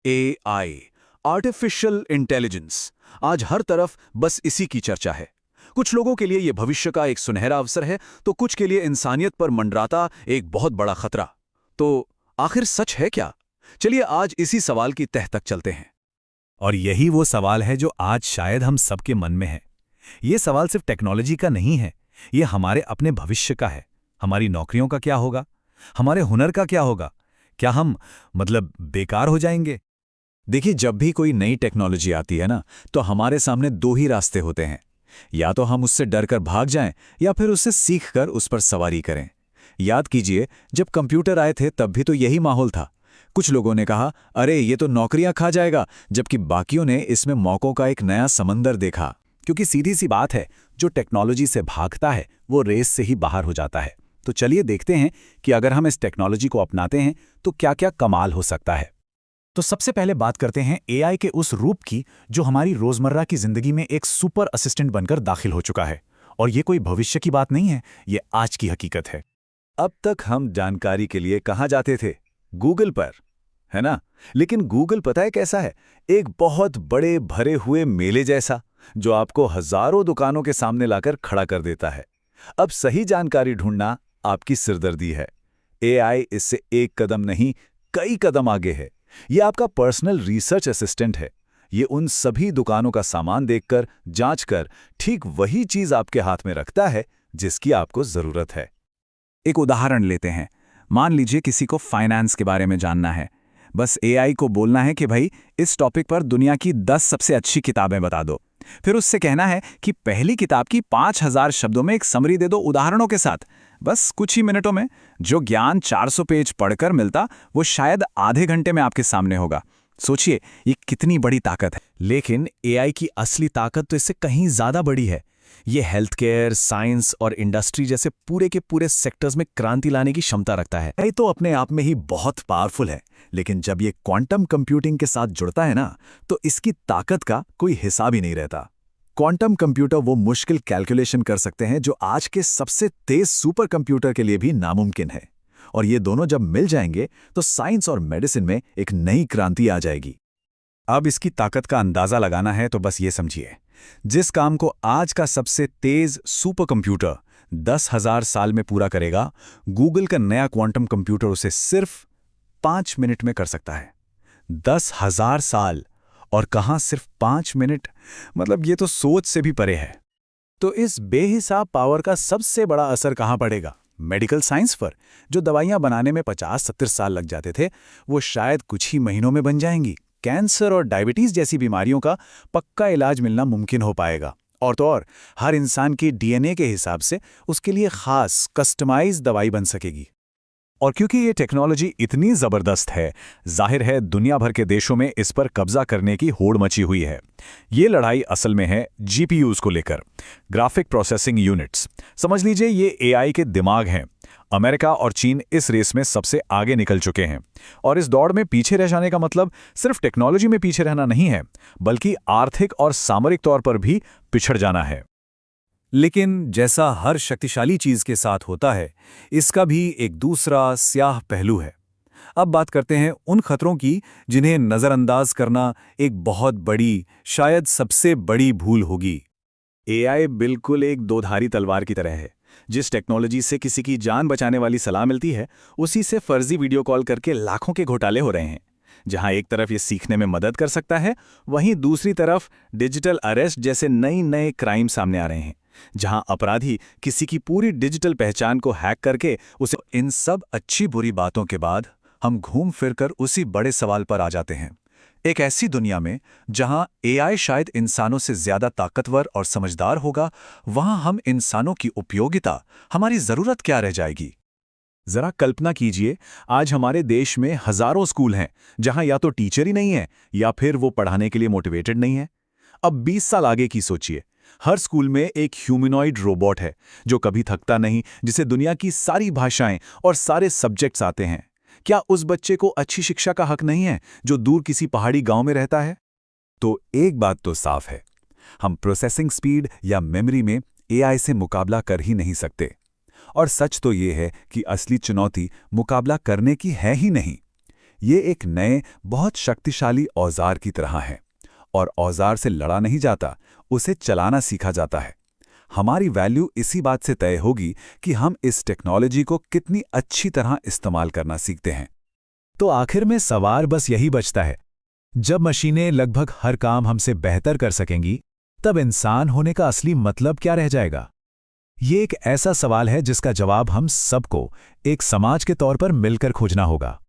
AI, artificial intelligence, आज हर तरफ बस इसी की चर्चा है। कुछ लोगों के लिए यह भविष्य का एक सुनहरा अवसर है, तो कुछ के लिए इंसानियत पर मंडराता एक बहुत बड़ा खतरा। तो आखिर सच है क्या? चलिए आज इसी सवाल की तह तक चलते हैं। और यही वो सवाल है जो आज शायद हम सबके मन में है। ये सवाल सिर्फ टेक्नोलॉजी का नहीं है, ये हमारे अपने भविष्य का है। हमारी नौकरियों का क्या होगा? हमारे हुनर का क्या होगा? क्या हम बेकार हो जाएंगे? देखिए, जब भी कोई नई टेक्नोलॉजी आती है ना, तो हमारे सामने दो ही रास्ते होते हैं। या तो हम उससे डरकर भाग जाएं, या फिर उससे सीखकर उस पर सवारी करें। याद कीजिए, जब कंप्यूटर आए थे तब भी तो यही माहौल था। कुछ लोगों ने कहा, अरे ये तो नौकरियां खा जाएगा, जबकि बाकियों ने इसमें मौकों का एक नया समंदर देखा। क्योंकि सीधी सी बात है, जो टेक्नोलॉजी से भागता है वो रेस से ही बाहर हो जाता है। तो चलिए देखते हैं कि अगर हम इस टेक्नोलॉजी को अपनाते हैं तो क्या क्या कमाल हो सकता है। तो सबसे पहले बात करते हैं एआई के उस रूप की जो हमारी रोजमर्रा की जिंदगी में एक सुपर असिस्टेंट बनकर दाखिल हो चुका है। और ये कोई भविष्य की बात नहीं है, ये आज की हकीकत है। अब तक हम जानकारी के लिए कहाँ जाते थे? गूगल पर, है ना? लेकिन गूगल पता है कैसा है? एक बहुत बड़े भरे हुए मेले जैसा, जो आपको हजारों दुकानों के सामने लाकर खड़ा कर देता है। अब सही जानकारी ढूंढना आपकी सिरदर्दी है। एआई इससे एक कदम नहीं, कई कदम आगे है। ये आपका पर्सनल रिसर्च असिस्टेंट है। ये उन सभी दुकानों का सामान देखकर, जांचकर ठीक वही चीज आपके हाथ में रखता है जिसकी आपको जरूरत है। एक उदाहरण लेते हैं। मान लीजिए किसी को फाइनेंस के बारे में जानना है। बस एआई को बोलना है कि भाई इस टॉपिक पर दुनिया की 10 सबसे अच्छी किताबें बता दो। फिर उससे कहना है कि पहली किताब की 5000 शब्दों में एक समरी दे दो उदाहरणों के साथ। बस कुछ ही मिनटों में जो ज्ञान 400 पेज पढ़कर मिलता, वो शायद आधे घंटे में आपके सामने होगा। सोचिए, ये कितनी बड़ी ताकत है। लेकिन एआई की असली ताकत तो इससे कहीं ज्यादा बड़ी है। ये हेल्थ केयर, साइंस और इंडस्ट्री जैसे पूरे के पूरे सेक्टर्स में क्रांति लाने की क्षमता रखता है। ये तो अपने आप में ही बहुत पावरफुल है, लेकिन जब ये क्वांटम कंप्यूटिंग के साथ जुड़ता है ना, तो इसकी ताकत का कोई हिसाब ही नहीं रहता। क्वांटम कंप्यूटर वो मुश्किल कैलकुलेशन कर सकते हैं जो आज के सबसे तेज सुपर कंप्यूटर के लिए भी नामुमकिन है। और ये दोनों जब मिल जाएंगे तो साइंस और मेडिसिन में एक नई क्रांति आ जाएगी। अब इसकी ताकत का अंदाजा लगाना है तो बस ये समझिए, जिस काम को आज का सबसे तेज सुपर कंप्यूटर 10,000 साल में पूरा करेगा, गूगल का नया क्वांटम कंप्यूटर उसे सिर्फ 5 मिनट में कर सकता है। 10,000 साल, और कहां सिर्फ 5 मिनट? ये तो सोच से भी परे है। तो इस बेहिसाब पावर का सबसे बड़ा असर कहां पड़ेगा? मेडिकल साइंस पर। जो दवाइयां बनाने में 50-70 साल लग जाते थे, वो शायद कुछ ही महीनों में बन जाएंगी। कैंसर और डायबिटीज जैसी बीमारियों का पक्का इलाज मिलना मुमकिन हो पाएगा। और तो और, हर इंसान की डीएनए के हिसाब से उसके लिए खास कस्टमाइज दवाई बन सकेगी। और क्योंकि ये टेक्नोलॉजी इतनी जबरदस्त है, जाहिर है दुनिया भर के देशों में इस पर कब्जा करने की होड़ मची हुई है। ये लड़ाई असल में है जीपीयूज को लेकर, ग्राफिक प्रोसेसिंग यूनिट्स। समझ लीजिए ये एआई के दिमाग हैं। अमेरिका और चीन इस रेस में सबसे आगे निकल चुके हैं। और इस दौड़ में पीछे रह जाने का मतलब सिर्फ टेक्नोलॉजी में पीछे रहना नहीं है, बल्कि आर्थिक और सामरिक तौर पर भी पिछड़ जाना है। लेकिन जैसा हर शक्तिशाली चीज के साथ होता है, इसका भी एक दूसरा स्याह पहलू है। अब बात करते हैं उन खतरों की जिन्हें नजरअंदाज करना एक बहुत बड़ी, शायद सबसे बड़ी भूल होगी। एआई बिल्कुल एक दोधारी तलवार की तरह है। जिस टेक्नोलॉजी से किसी की जान बचाने वाली सलाह मिलती है, उसी से फर्जी वीडियो कॉल करके लाखों के घोटाले हो रहे हैं। जहां एक तरफ ये सीखने में मदद कर सकता है, वहीं दूसरी तरफ डिजिटल अरेस्ट जैसे नए क्राइम सामने आ रहे हैं, जहां अपराधी किसी की पूरी डिजिटल पहचान को हैक करके उसे। इन सब अच्छी बुरी बातों के बाद हम घूम फिरकर उसी बड़े सवाल पर आ जाते हैं। एक ऐसी दुनिया में जहां एआई शायद इंसानों से ज्यादा ताकतवर और समझदार होगा, वहां हम इंसानों की उपयोगिता, हमारी जरूरत क्या रह जाएगी? जरा कल्पना कीजिए, आज हमारे देश में हजारों स्कूल हैं जहां या तो टीचर ही नहीं है, या फिर वो पढ़ाने के लिए मोटिवेटेड नहीं है। अब 20 साल आगे की सोचिए। हर स्कूल में एक ह्यूमनॉइड रोबोट है जो कभी थकता नहीं, जिसे दुनिया की सारी भाषाएं और सारे सब्जेक्ट्स आते हैं। क्या उस बच्चे को अच्छी शिक्षा का हक नहीं है जो दूर किसी पहाड़ी गांव में रहता है? तो एक बात तो साफ है, हम प्रोसेसिंग स्पीड या मेमोरी में एआई से मुकाबला कर ही नहीं सकते। और सच तो ये है कि असली चुनौती मुकाबला करने की है ही नहीं। ये एक नए, बहुत शक्तिशाली औजार की तरह है। और औजार से लड़ा नहीं जाता, उसे चलाना सीखा जाता है। हमारी वैल्यू इसी बात से तय होगी कि हम इस टेक्नोलॉजी को कितनी अच्छी तरह इस्तेमाल करना सीखते हैं। तो आखिर में सवाल बस यही बचता है, जब मशीनें लगभग हर काम हमसे बेहतर कर सकेंगी, तब इंसान होने का असली मतलब क्या रह जाएगा? ये एक ऐसा सवाल है जिसका जवाब हम सबको एक समाज के तौर पर मिलकर खोजना होगा।